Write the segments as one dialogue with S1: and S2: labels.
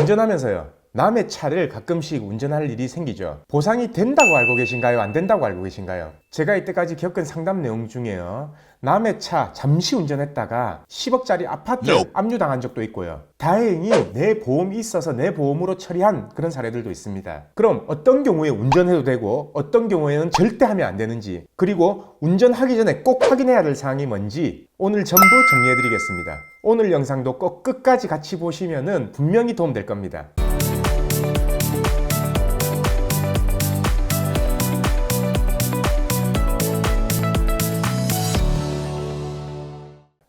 S1: 운전하면서요, 남의 차를 가끔씩 운전할 일이 생기죠. 보상이 된다고 알고 계신가요? 안 된다고 알고 계신가요? 제가 이때까지 겪은 상담 내용 중에요, 남의 차 잠시 운전했다가 10억짜리 아파트 압류당한 적도 있고요. 다행히 내 보험이 있어서 내 보험으로 처리한 그런 사례들도 있습니다. 그럼 어떤 경우에 운전해도 되고 어떤 경우에는 절대 하면 안 되는지, 그리고 운전하기 전에 꼭 확인해야 될 사항이 뭔지 오늘 전부 정리해 드리겠습니다. 오늘 영상도 꼭 끝까지 같이 보시면은 분명히 도움될 겁니다.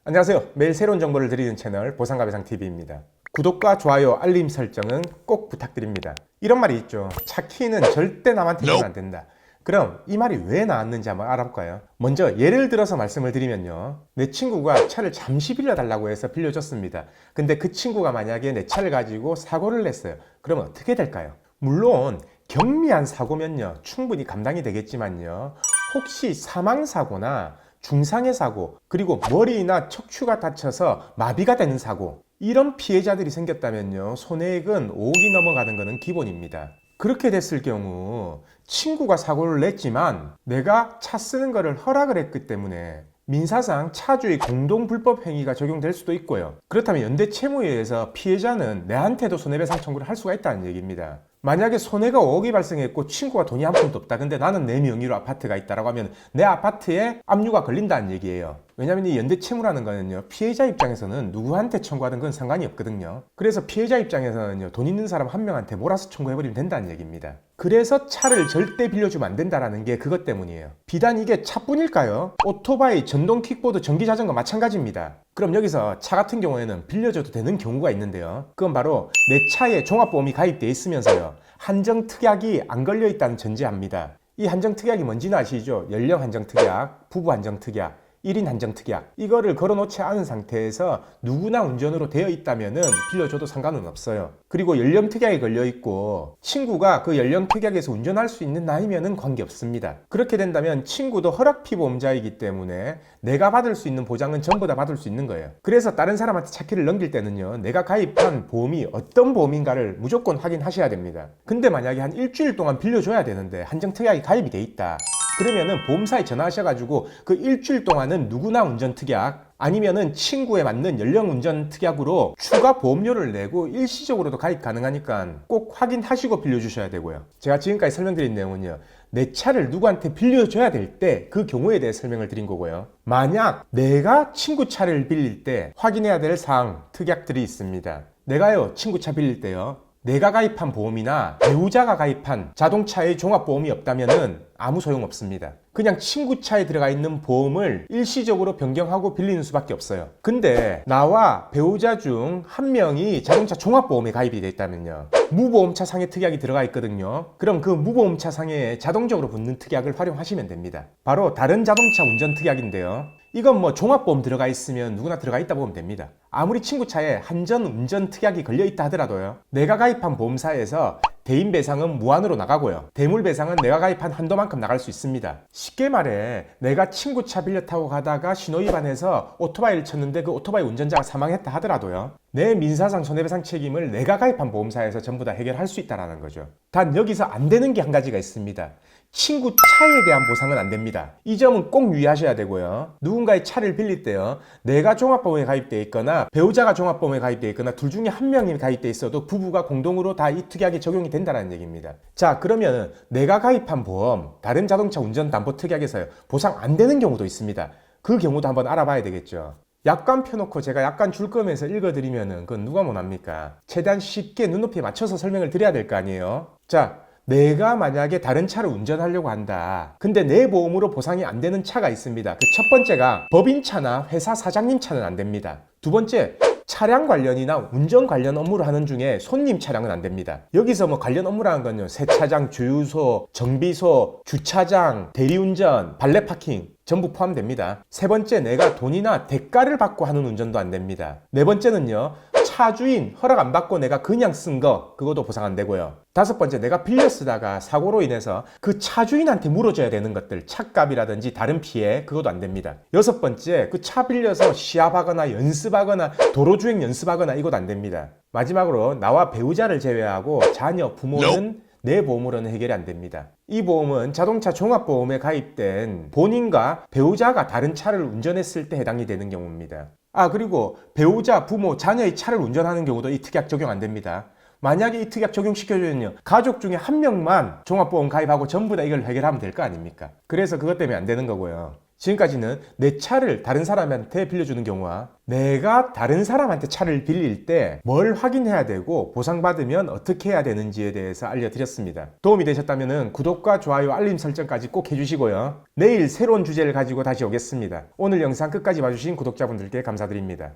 S1: 안녕하세요. 매일 새로운 정보를 드리는 채널 보상가배상TV입니다. 구독과 좋아요, 알림 설정은 꼭 부탁드립니다. 이런 말이 있죠. 차 키는 절대 남한테 주면 안 된다. 그럼 이 말이 왜 나왔는지 한번 알아볼까요? 먼저 예를 들어서 말씀을 드리면요, 내 친구가 차를 잠시 빌려달라고 해서 빌려줬습니다. 근데 그 친구가 만약에 내 차를 가지고 사고를 냈어요. 그러면 어떻게 될까요? 물론 경미한 사고면요 충분히 감당이 되겠지만요, 혹시 사망사고나 중상해 사고, 그리고 머리나 척추가 다쳐서 마비가 되는 사고, 이런 피해자들이 생겼다면요, 손해액은 5억이 넘어가는 것은 기본입니다. 그렇게 됐을 경우 친구가 사고를 냈지만 내가 차 쓰는 것을 허락을 했기 때문에 민사상 차주의 공동불법 행위가 적용될 수도 있고요. 그렇다면 연대채무에 의해서 피해자는 내한테도 손해배상 청구를 할 수가 있다는 얘기입니다. 만약에 손해가 5억이 발생했고 친구가 돈이 한 푼도 없다. 근데 나는 내 명의로 아파트가 있다라고 하면 내 아파트에 압류가 걸린다는 얘기예요. 왜냐하면 이 연대채무라는 거는요, 피해자 입장에서는 누구한테 청구하든 건 상관이 없거든요. 그래서 피해자 입장에서는요, 돈 있는 사람 한 명한테 몰아서 청구해버리면 된다는 얘기입니다. 그래서 차를 절대 빌려주면 안 된다라는 게 그것 때문이에요. 비단 이게 차뿐일까요? 오토바이, 전동 킥보드, 전기자전거 마찬가지입니다. 그럼 여기서 차 같은 경우에는 빌려줘도 되는 경우가 있는데요, 그건 바로 내 차에 종합보험이 가입되어 있으면서요, 한정특약이 안 걸려있다는 전제합니다. 이 한정특약이 뭔지는 아시죠? 연령 한정특약, 부부 한정특약, 1인 한정특약, 이거를 걸어놓지 않은 상태에서 누구나 운전으로 되어 있다면은 빌려줘도 상관은 없어요. 그리고 연령특약이 걸려있고 친구가 그 연령특약에서 운전할 수 있는 나이면은 관계없습니다. 그렇게 된다면 친구도 허락피보험자이기 때문에 내가 받을 수 있는 보장은 전부 다 받을 수 있는 거예요. 그래서 다른 사람한테 차키를 넘길 때는요, 내가 가입한 보험이 어떤 보험인가를 무조건 확인하셔야 됩니다. 근데 만약에 한 일주일 동안 빌려줘야 되는데 한정특약이 가입이 돼 있다. 그러면은 보험사에 전화하셔가지고 그 일주일 동안은 누구나 운전특약, 아니면은 친구에 맞는 연령 운전특약으로 추가 보험료를 내고 일시적으로도 가입 가능하니까 꼭 확인하시고 빌려주셔야 되고요. 제가 지금까지 설명드린 내용은요, 내 차를 누구한테 빌려줘야 될 때 그 경우에 대해 설명을 드린 거고요. 만약 내가 친구 차를 빌릴 때 확인해야 될 사항, 특약들이 있습니다. 내가요, 친구 차 빌릴 때요, 내가 가입한 보험이나 배우자가 가입한 자동차의 종합보험이 없다면은 아무 소용 없습니다. 그냥 친구 차에 들어가 있는 보험을 일시적으로 변경하고 빌리는 수밖에 없어요. 근데 나와 배우자 중 한 명이 자동차 종합보험에 가입이 돼 있다면요, 무보험차 상해 특약이 들어가 있거든요. 그럼 그 무보험차 상해에 자동적으로 붙는 특약을 활용하시면 됩니다. 바로 다른 자동차 운전 특약인데요, 이건 뭐 종합보험 들어가 있으면 누구나 들어가 있다 보면 됩니다. 아무리 친구 차에 한전 운전 특약이 걸려 있다 하더라도요, 내가 가입한 보험사에서 대인 배상은 무한으로 나가고요, 대물 배상은 내가 가입한 한도만큼 나갈 수 있습니다. 쉽게 말해, 내가 친구 차 빌려 타고 가다가 신호위반해서 오토바이를 쳤는데 그 오토바이 운전자가 사망했다 하더라도요, 내 민사상 손해배상 책임을 내가 가입한 보험사에서 전부 다 해결할 수 있다는 거죠. 단 여기서 안 되는 게 한 가지가 있습니다. 친구 차에 대한 보상은 안 됩니다. 이 점은 꼭 유의하셔야 되고요. 누군가의 차를 빌릴 때요, 내가 종합보험에 가입되어 있거나 배우자가 종합보험에 가입되어 있거나 둘 중에 한 명이 가입되어 있어도 부부가 공동으로 다 이 특약이 적용이 된다는 얘기입니다. 자, 그러면 내가 가입한 보험, 다른 자동차 운전담보특약에서 보상 안 되는 경우도 있습니다. 그 경우도 한번 알아봐야 되겠죠. 약관 펴놓고 제가 약관 줄 거면서 읽어드리면은 그건 누가 원합니까? 최대한 쉽게 눈높이에 맞춰서 설명을 드려야 될 거 아니에요. 자, 내가 만약에 다른 차를 운전하려고 한다. 근데 내 보험으로 보상이 안 되는 차가 있습니다. 그 첫 번째가 법인차나 회사 사장님 차는 안 됩니다. 두 번째, 차량 관련이나 운전 관련 업무를 하는 중에 손님 차량은 안 됩니다. 여기서 뭐 관련 업무라는 건요, 세차장, 주유소, 정비소, 주차장, 대리운전, 발레 파킹 전부 포함됩니다. 세 번째, 내가 돈이나 대가를 받고 하는 운전도 안 됩니다. 네 번째는요, 차주인 허락 안 받고 내가 그냥 쓴 거 그것도 보상 안 되고요. 5번째, 내가 빌려 쓰다가 사고로 인해서 그 차주인한테 물어줘야 되는 것들, 차값이라든지 다른 피해, 그것도 안 됩니다. 6번째, 그 차 빌려서 시합하거나 연습하거나 도로주행 연습하거나 이것도 안 됩니다. 마지막으로 나와 배우자를 제외하고 자녀, 부모는 내 보험으로는 해결이 안 됩니다. 이 보험은 자동차 종합보험에 가입된 본인과 배우자가 다른 차를 운전했을 때 해당이 되는 경우입니다. 그리고 배우자, 부모, 자녀의 차를 운전하는 경우도 이 특약 적용 안 됩니다. 만약에 이 특약 적용시켜주면요, 가족 중에 한 명만 종합보험 가입하고 전부 다 이걸 해결하면 될 거 아닙니까? 그래서 그것 때문에 안 되는 거고요. 지금까지는 내 차를 다른 사람한테 빌려주는 경우와 내가 다른 사람한테 차를 빌릴 때 뭘 확인해야 되고 보상받으면 어떻게 해야 되는지에 대해서 알려드렸습니다. 도움이 되셨다면 구독과 좋아요, 알림 설정까지 꼭 해주시고요. 내일 새로운 주제를 가지고 다시 오겠습니다. 오늘 영상 끝까지 봐주신 구독자분들께 감사드립니다.